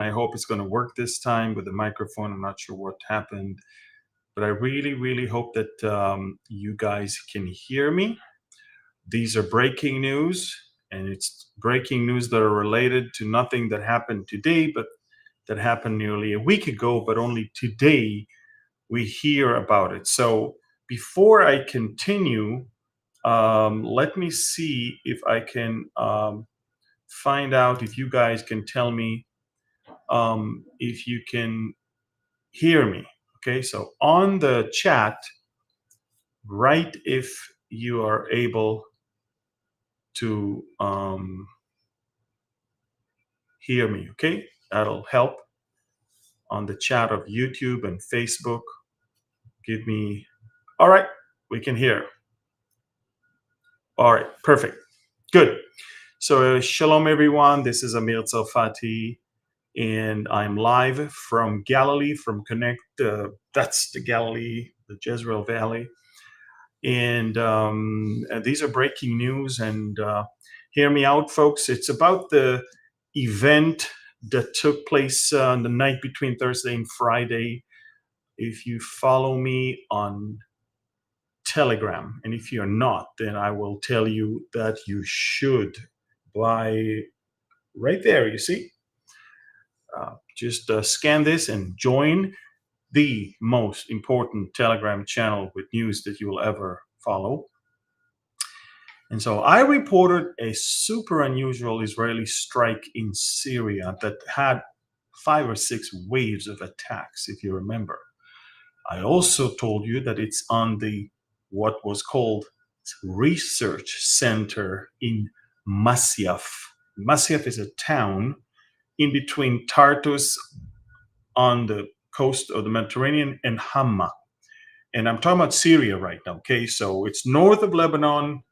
I hope it's going to work this time with the microphone. I'm not sure what happened, but I really, really hope that you guys can hear me. These are breaking news, and it's breaking news that are related to nothing that happened today, but that happened nearly a week ago, but only today we hear about it. So before I continue, let me see if I can find out if you guys can tell me if you can hear me. Okay, so on the chat, write if you are able to hear me. Okay, that'll help on the chat of YouTube and Facebook. Give me, all right, we can hear. All right, perfect. Good. So, shalom, everyone. This is Amir Tsarfati, and I'm live from Galilee, from Connect. That's the Galilee, the Jezreel Valley. And these are breaking news. And hear me out, folks. It's about the event that took place on the night between Thursday and Friday. If you follow me on Telegram, and if you're not, then I will tell you that you should. By right there, you see. Just scan this and join the most important Telegram channel with news that you will ever follow. And so I reported a super unusual Israeli strike in Syria that had 5 or 6 waves of attacks, if you remember. I also told you that it's on the what was called research center in Masyaf. Masyaf is a town in between Tartus on the coast of the Mediterranean and Hama. And I'm talking about Syria right now, okay? So it's north of Lebanon,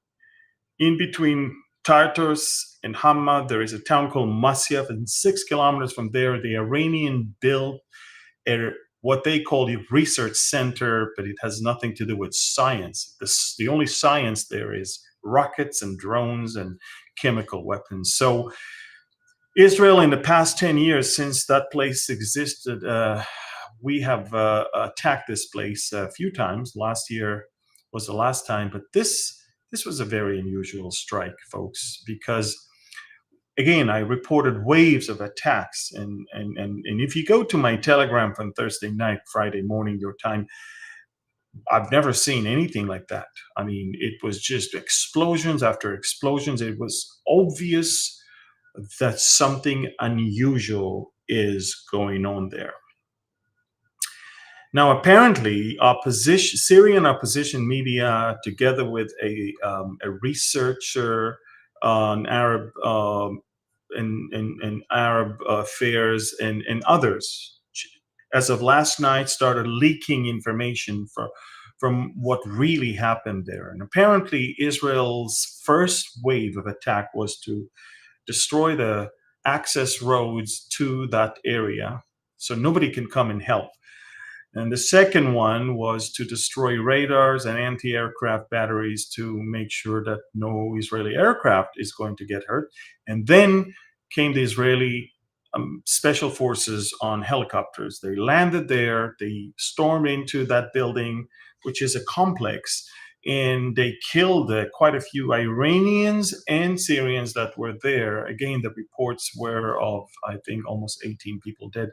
in between Tartus and Hama. There is a town called Masyaf, and 6 kilometers from there, the Iranian built what they call the research center, but it has nothing to do with science. The only science there is rockets and drones and chemical weapons. So Israel, in the past 10 years since that place existed, we have attacked this place a few times. Last year was the last time, but this was a very unusual strike, folks, because again, I reported waves of attacks, and if you go to my Telegram from Thursday night, Friday morning, your time, I've never seen anything like that. I mean, it was just explosions after explosions. It was obvious that something unusual is going on there. Now, apparently, Syrian opposition media, together with a researcher on Arab and Arab affairs and others, as of last night, started leaking information from what really happened there. And apparently, Israel's first wave of attack was to destroy the access roads to that area so nobody can come and help. And the second one was to destroy radars and anti-aircraft batteries to make sure that no Israeli aircraft is going to get hurt. And then came the Israeli special forces on helicopters. They landed there, they stormed into that building, which is a complex, and they killed quite a few Iranians and Syrians that were there. Again, the reports were of, I think, almost 18 people dead.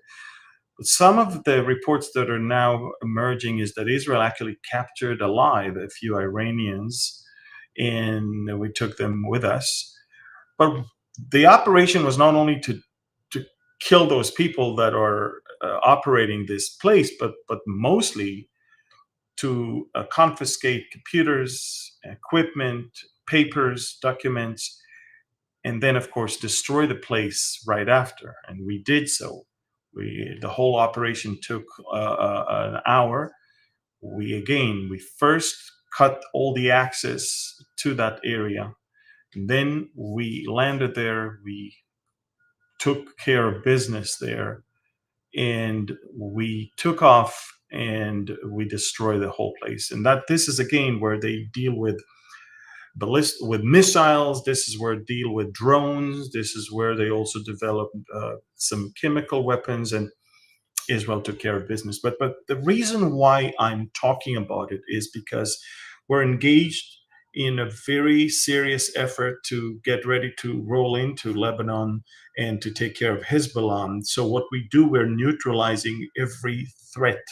But some of the reports that are now emerging is that Israel actually captured alive a few Iranians, and we took them with us. But the operation was not only to kill those people that are operating this place, but mostly to confiscate computers, equipment, papers, documents, and then, of course, destroy the place right after. And we did so. The whole operation took an hour. We first cut all the access to that area. And then we landed there. We took care of business there, and we took off and we destroyed the whole place. And this is again where they deal with with missiles. This is where they deal with drones. This is where they also develop some chemical weapons, and Israel took care of business. But the reason why I'm talking about it is because we're engaged in a very serious effort to get ready to roll into Lebanon and to take care of Hezbollah. So what we do, we're neutralizing every threat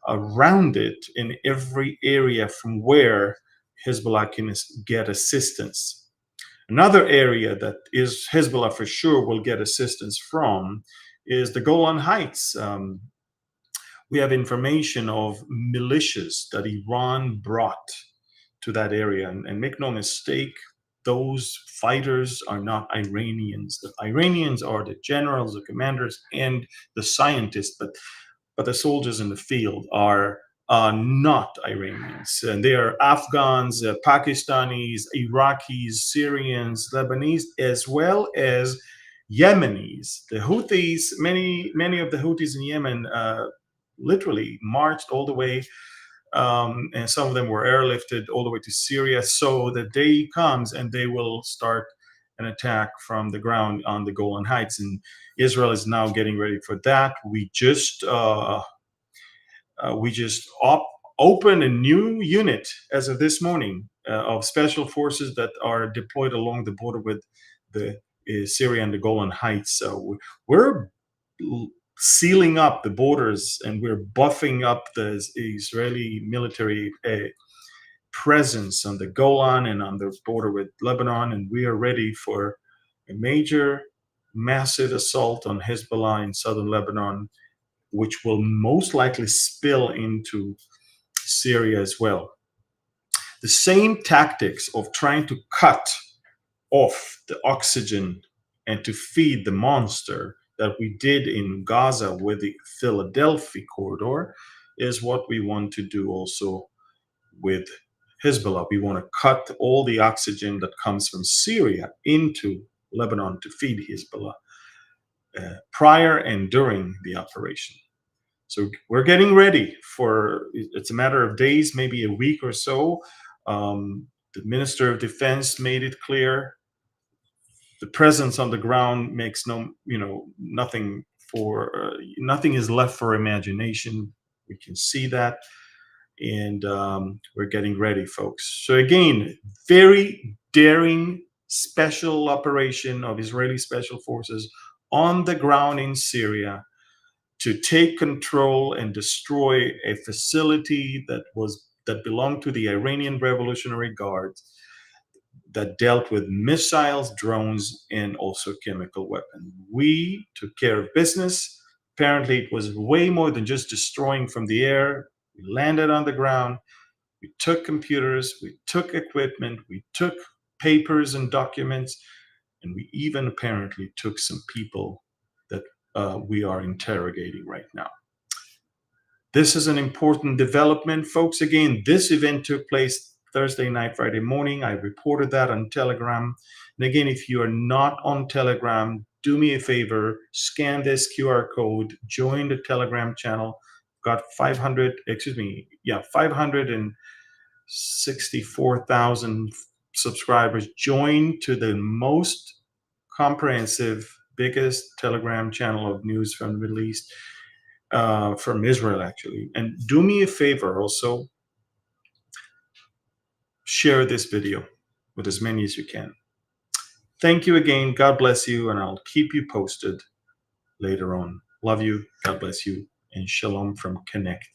around it in every area from where Hezbollah can get assistance. Another area that is Hezbollah for sure will get assistance from is the Golan Heights. We have information of militias that Iran brought to that area. And make no mistake, those fighters are not Iranians. The Iranians are the generals, the commanders, and the scientists, but the soldiers in the field are not Iranians. And they are Afghans, Pakistanis, Iraqis, Syrians, Lebanese, as well as Yemenis. The Houthis, many of the Houthis in Yemen literally marched all the way, and some of them were airlifted all the way to Syria. So the day comes and they will start an attack from the ground on the Golan Heights, and Israel is now getting ready for that. We just opened a new unit as of this morning of special forces that are deployed along the border with the Syria and the Golan Heights. So we're sealing up the borders, and we're buffing up the Israeli military presence on the Golan and on the border with Lebanon, and we are ready for a major, massive assault on Hezbollah in southern Lebanon, which will most likely spill into Syria as well. The same tactics of trying to cut off the oxygen and to feed the monster that we did in Gaza with the Philadelphia corridor is what we want to do also with Hezbollah. We want to cut all the oxygen that comes from Syria into Lebanon to feed Hezbollah prior and during the operation. So we're getting ready for, it's a matter of days, maybe a week or so. The Minister of Defense made it clear. The presence on the ground makes nothing is left for imagination. We can see that, and we're getting ready, folks. So again, very daring special operation of Israeli special forces on the ground in Syria to take control and destroy a facility that belonged to the Iranian Revolutionary Guard that dealt with missiles, drones, and also chemical weapons. We took care of business. Apparently, it was way more than just destroying from the air. We landed on the ground. We took computers, we took equipment, we took papers and documents, and we even apparently took some people that we are interrogating right now. This is an important development, folks. Again, this event took place Thursday night, Friday morning. I reported that on Telegram. And again, if you are not on Telegram, do me a favor, scan this QR code, join the Telegram channel. Got 564,000 subscribers. Join to the most comprehensive, biggest Telegram channel of news from the Middle East, from Israel, actually. And do me a favor also, share this video with as many as you can. Thank you again. God bless you, and I'll keep you posted later on. Love you. God bless you. And shalom from Connect.